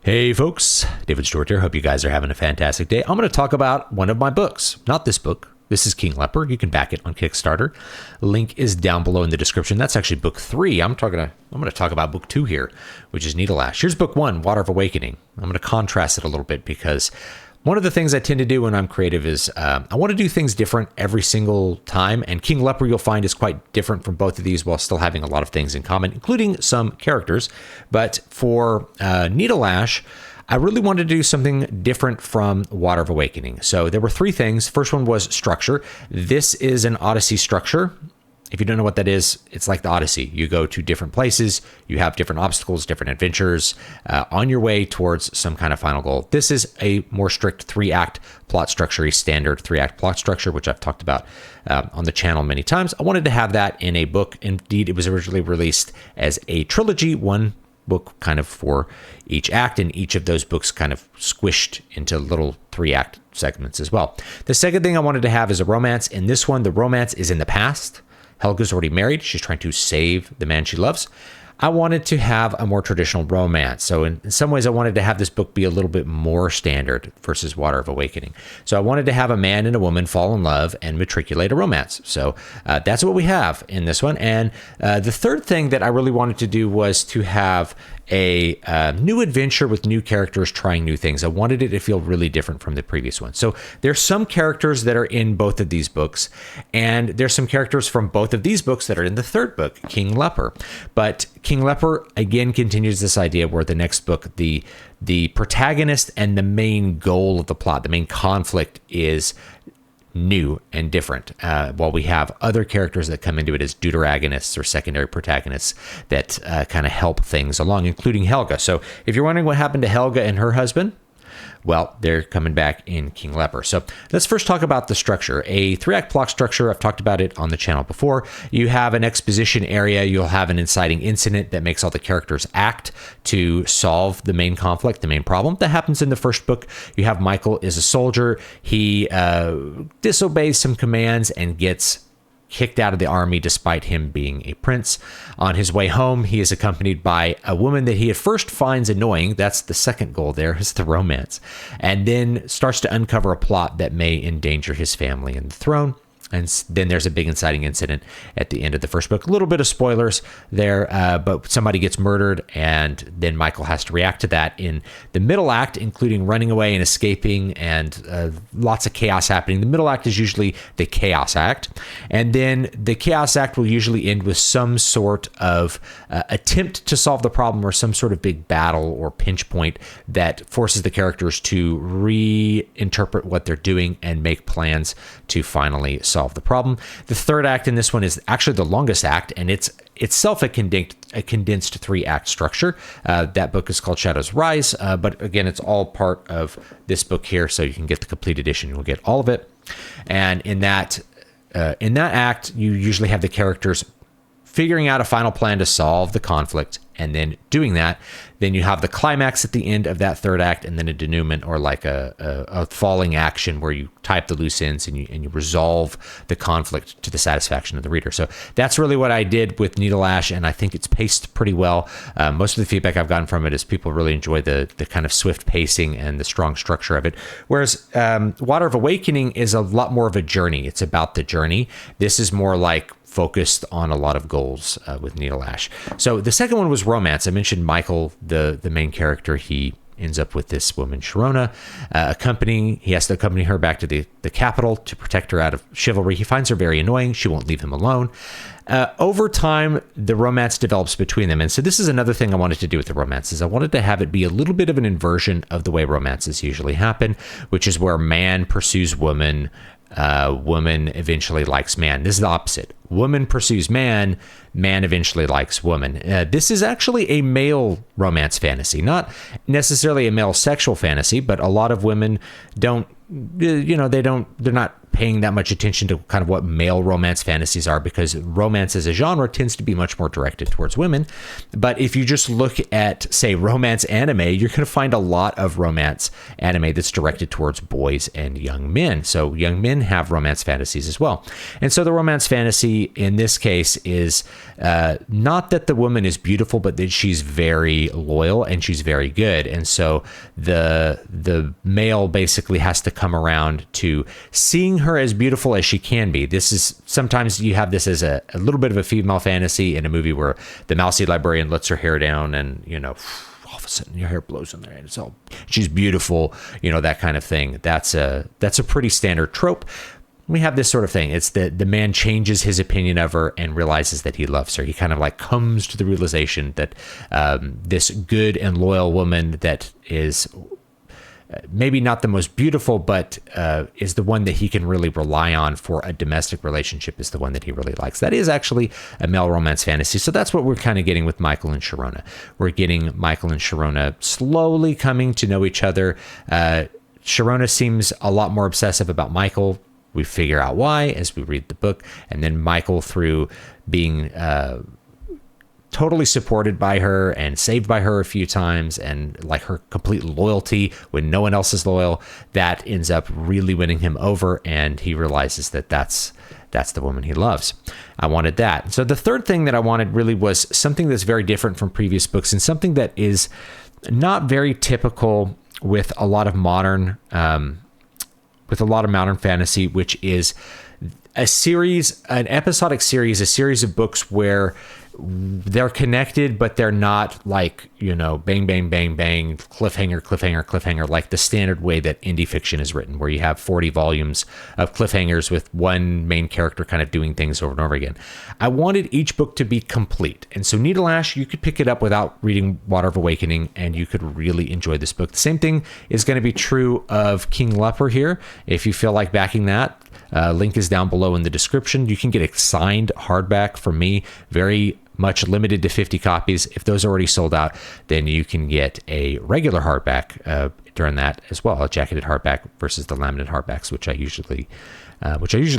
Hey folks, David Stewart here. Hope you guys are having a fantastic day. I'm going to talk about one of my books. Not this book. This is King Leper. You can back it on Kickstarter. Link is down below in the description. That's actually book 3. I'm going to talk about book 2 here, which is Needle Ash. Here's book 1, Water of Awakening. I'm going to contrast it a little bit because one of the things I tend to do when I'm creative is I want to do things different every single time. And King Leper, you'll find, is quite different from both of these while still having a lot of things in common, including some characters. But for Needle Ash, I really wanted to do something different from Water of Awakening. So there were 3 things. First one was structure. This is an Odyssey structure. If you don't know what that is, it's like the Odyssey. You go to different places, you have different obstacles, different adventures on your way towards some kind of final goal. This is a more strict 3-act plot structure, a standard 3-act plot structure, which I've talked about on the channel many times. I wanted to have that in a book. Indeed, it was originally released as a trilogy, one book kind of for each act, and each of those books kind of squished into little 3-act segments as well. The second thing I wanted to have is a romance. In this one, the romance is in the past. Helga's already married. She's trying to save the man she loves. I wanted to have a more traditional romance. So in some ways, I wanted to have this book be a little bit more standard versus Water of Awakening. So I wanted to have a man and a woman fall in love and matriculate a romance. So that's what we have in this one. And the third thing that I really wanted to do was to have a new adventure with new characters trying new things. I wanted it to feel really different from the previous one. So there's some characters that are in both of these books, and there's some characters from both of these books that are in the third book, King Leper. But King Leper, again, continues this idea where the next book, the protagonist and the main goal of the plot, the main conflict is new and different, while we have other characters that come into it as deuteragonists or secondary protagonists that kind of help things along, including Helga. So if you're wondering what happened to Helga and her husband, well, they're coming back in King Leper. So let's first talk about the structure. A 3-act plot structure, I've talked about it on the channel before. You have an exposition area. You'll have an inciting incident that makes all the characters act to solve the main conflict, the main problem. That happens in the first book. You have Michael is a soldier. He disobeys some commands and gets kicked out of the army despite him being a prince. On his way home, he is accompanied by a woman that he at first finds annoying. That's the second goal there, is the romance. And then starts to uncover a plot that may endanger his family and the throne. And then there's a big inciting incident at the end of the first book. A little bit of spoilers there, but somebody gets murdered, and then Michael has to react to that in the middle act, including running away and escaping, and lots of chaos happening. The middle act is usually the chaos act. And then the chaos act will usually end with some sort of attempt to solve the problem, or some sort of big battle or pinch point that forces the characters to reinterpret what they're doing and make plans to finally solve the problem. The third act in this one is actually the longest act, and it's itself a condensed 3-act structure. That book is called Shadows Rise, but again, it's all part of this book here, so you can get the complete edition. You'll get all of it. And in that act, you usually have the characters figuring out a final plan to solve the conflict, and then doing that, then you have the climax at the end of that third act, and then a denouement, or like a falling action where you tie up the loose ends and you resolve the conflict to the satisfaction of the reader. So that's really what I did with Needle Ash, and I think it's paced pretty well. Most of the feedback I've gotten from it is people really enjoy the kind of swift pacing and the strong structure of it. Whereas Water of Awakening is a lot more of a journey. It's about the journey. This is more like focused on a lot of goals with Needle Ash. So the second one was romance. I mentioned Michael, the main character. He ends up with this woman, Sharona, he has to accompany her back to the capital to protect her out of chivalry. He finds her very annoying. She won't leave him alone. Over time, the romance develops between them. And so this is another thing I wanted to do with the romances. I wanted to have it be a little bit of an inversion of the way romances usually happen, which is where man pursues woman, woman eventually likes man. This is the opposite. Woman pursues man, man eventually likes woman. This is actually a male romance fantasy, not necessarily a male sexual fantasy, but a lot of women don't, they're not paying that much attention to kind of what male romance fantasies are, because romance as a genre tends to be much more directed towards women. But if you just look at, say, romance anime, you're going to find a lot of romance anime that's directed towards boys and young men. So young men have romance fantasies as well. And so the romance fantasy in this case is not that the woman is beautiful, but that she's very loyal and she's very good. And so the male basically has to come around to seeing her as beautiful as she can be. This is, sometimes you have this as a little bit of a female fantasy in a movie where the mousy librarian lets her hair down and, you know, all of a sudden your hair blows in there and it's all, she's beautiful, you know, that kind of thing. That's a pretty standard trope. We have this sort of thing. It's that the man changes his opinion of her and realizes that he loves her. He kind of like comes to the realization that this good and loyal woman that is maybe not the most beautiful, but is the one that he can really rely on for a domestic relationship, is the one that he really likes. That is actually a male romance fantasy. So that's what we're kind of getting with Michael and Sharona. We're getting Michael and Sharona slowly coming to know each other. Sharona seems a lot more obsessive about Michael. We figure out why as we read the book. And then Michael, through being totally supported by her and saved by her a few times, and like her complete loyalty when no one else is loyal, that ends up really winning him over. And he realizes that that's the woman he loves. I wanted that. So the third thing that I wanted really was something that's very different from previous books, and something that is not very typical with a lot of modern fantasy, which is a series, an episodic series, a series of books where they're connected, but they're not like, you know, bang, bang, bang, bang, cliffhanger, cliffhanger, cliffhanger, like the standard way that indie fiction is written, where you have 40 volumes of cliffhangers with one main character kind of doing things over and over again. I wanted each book to be complete. And so Needle Ash, you could pick it up without reading Water of Awakening, and you could really enjoy this book. The same thing is going to be true of King Leper here. If you feel like backing that, link is down below in the description. You can get a signed hardback from me, very much limited to 50 copies. If those are already sold out, then you can get a regular hardback during that as well, a jacketed hardback versus the laminated hardbacks, which I usually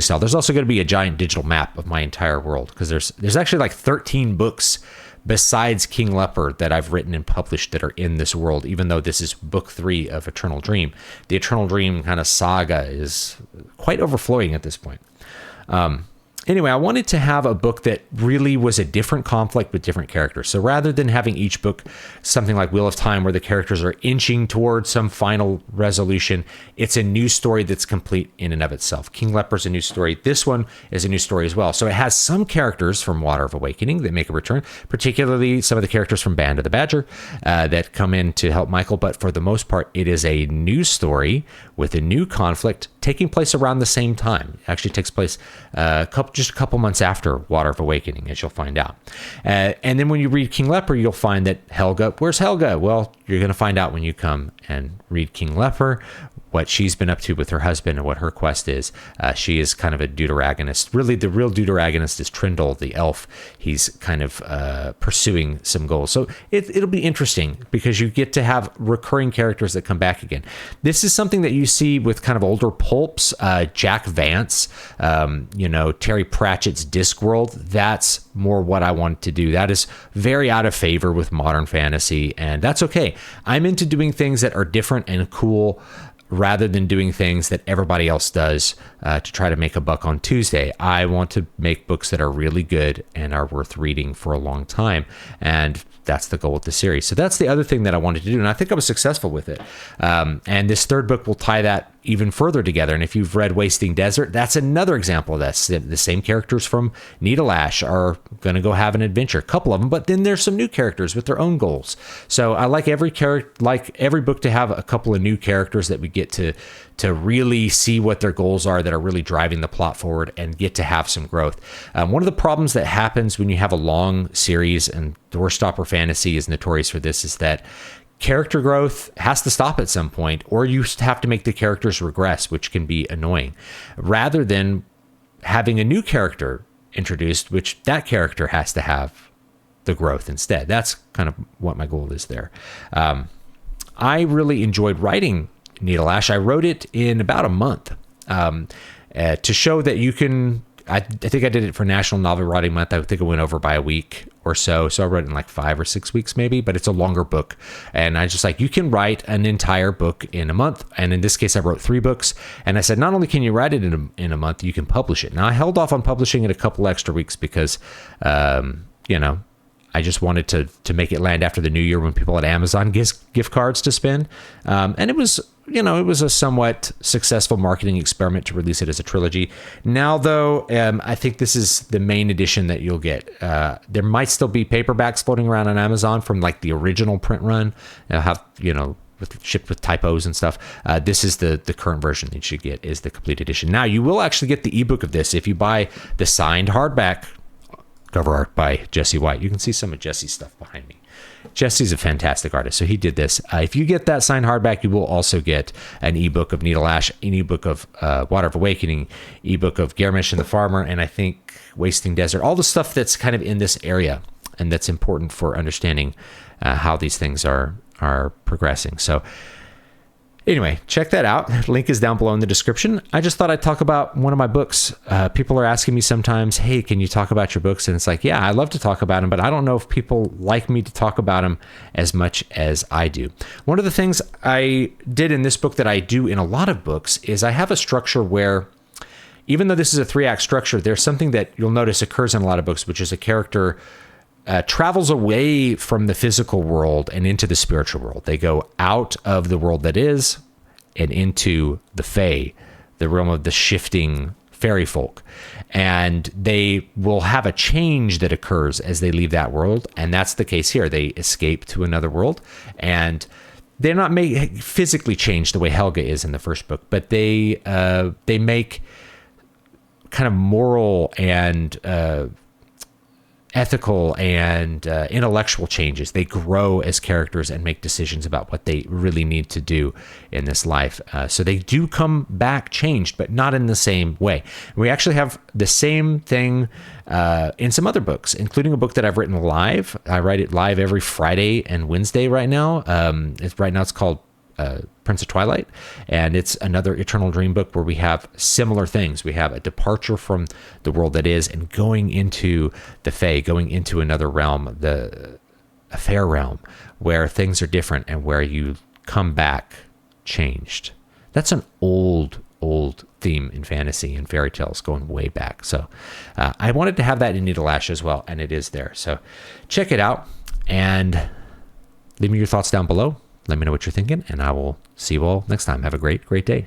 sell. There's also going to be a giant digital map of my entire world, because there's actually like 13 books besides King Leper that I've written and published that are in this world, even though this is book 3 of Eternal Dream. The Eternal Dream kind of saga is quite overflowing at this point. Anyway, I wanted to have a book that really was a different conflict with different characters. So rather than having each book something like Wheel of Time, where the characters are inching towards some final resolution, it's a new story that's complete in and of itself. King Leper's a new story. This one is a new story as well. So it has some characters from Water of Awakening that make a return, particularly some of the characters from Band of the Badger that come in to help Michael. But for the most part, it is a new story with a new conflict taking place around the same time. It actually takes place just a couple months after Water of Awakening, as you'll find out. And then when you read King Leper, you'll find that Helga, where's Helga? Well, you're going to find out when you come and read King Leper, what she's been up to with her husband and what her quest is. She is kind of a deuteragonist. Really, the real deuteragonist is Trindle, the elf. He's kind of pursuing some goals. So it'll be interesting, because you get to have recurring characters that come back again. This is something that you see with kind of older pulps. Jack Vance, Terry Pratchett's Discworld. That's more what I want to do. That is very out of favor with modern fantasy, and that's okay. I'm into doing things that are different and cool, rather than doing things that everybody else does to try to make a buck on Tuesday. I want to make books that are really good and are worth reading for a long time. And that's the goal with the series. So that's the other thing that I wanted to do. And I think I was successful with it. And this third book will tie that even further together. And if you've read Wasting Desert, that's another example of that. The same characters from Needle Ash are going to go have an adventure, a couple of them, but then there's some new characters with their own goals. So I like every book to have a couple of new characters that we get to really see what their goals are, that are really driving the plot forward, and get to have some growth. One of the problems that happens when you have a long series, and Doorstopper Fantasy is notorious for this, is that character growth has to stop at some point, or you have to make the characters regress, which can be annoying, rather than having a new character introduced, which that character has to have the growth instead. That's kind of what my goal is there. I really enjoyed writing Needle Ash. I wrote it in about a month. to show that you can. I think I did it for National Novel Writing Month. I think it went over by a week or so. So I wrote it in like 5 or 6 weeks maybe, but it's a longer book. And I just like, you can write an entire book in a month. And in this case, I wrote 3 books. And I said, not only can you write it in a month, you can publish it. Now I held off on publishing it a couple extra weeks because, I just wanted to make it land after the new year when people at Amazon gift cards to spend. And it was, it was a somewhat successful marketing experiment to release it as a trilogy. Now, though, I think this is the main edition that you'll get. There might still be paperbacks floating around on Amazon from like the original print run. Shipped with typos and stuff. This is the current version that you should get, is the complete edition. Now, you will actually get the ebook of this if you buy the signed hardback. Cover art by Jesse White. You can see some of Jesse's stuff behind me. Jesse's a fantastic artist, so he did this. If you get that signed hardback, you will also get an ebook of Needle Ash, an ebook of Water of Awakening, ebook of Garmish and the Farmer, and I think Wasting Desert. All the stuff that's kind of in this area and that's important for understanding how these things are progressing. So anyway, check that out. Link is down below in the description. I just thought I'd talk about one of my books. People are asking me sometimes, hey, can you talk about your books? And it's like, yeah, I love to talk about them, but I don't know if people like me to talk about them as much as I do. One of the things I did in this book that I do in a lot of books is I have a structure where, even though this is a 3-act structure, there's something that you'll notice occurs in a lot of books, which is a character travels away from the physical world and into the spiritual world. They go out of the world that is and into the Fae, the realm of the shifting fairy folk. And they will have a change that occurs as they leave that world. And that's the case here. They escape to another world, and they're not physically changed the way Helga is in the first book, but they make kind of moral and ethical and intellectual changes. They grow as characters and make decisions about what they really need to do in this life. So they do come back changed, but not in the same way. We actually have the same thing in some other books, including a book that I've written live. I write it live every Friday and Wednesday right now. It's called Prince of Twilight, and it's another Eternal Dream book where we have similar things. We have a departure from the world that is and going into the Fae, going into another realm, a fair realm where things are different and where you come back changed. That's an old theme in fantasy and fairy tales going way back. So I wanted to have that in Needle Ash as well, and it is there. So check it out and leave me your thoughts down below. Let me know what you're thinking, and I will see you all next time. Have a great day.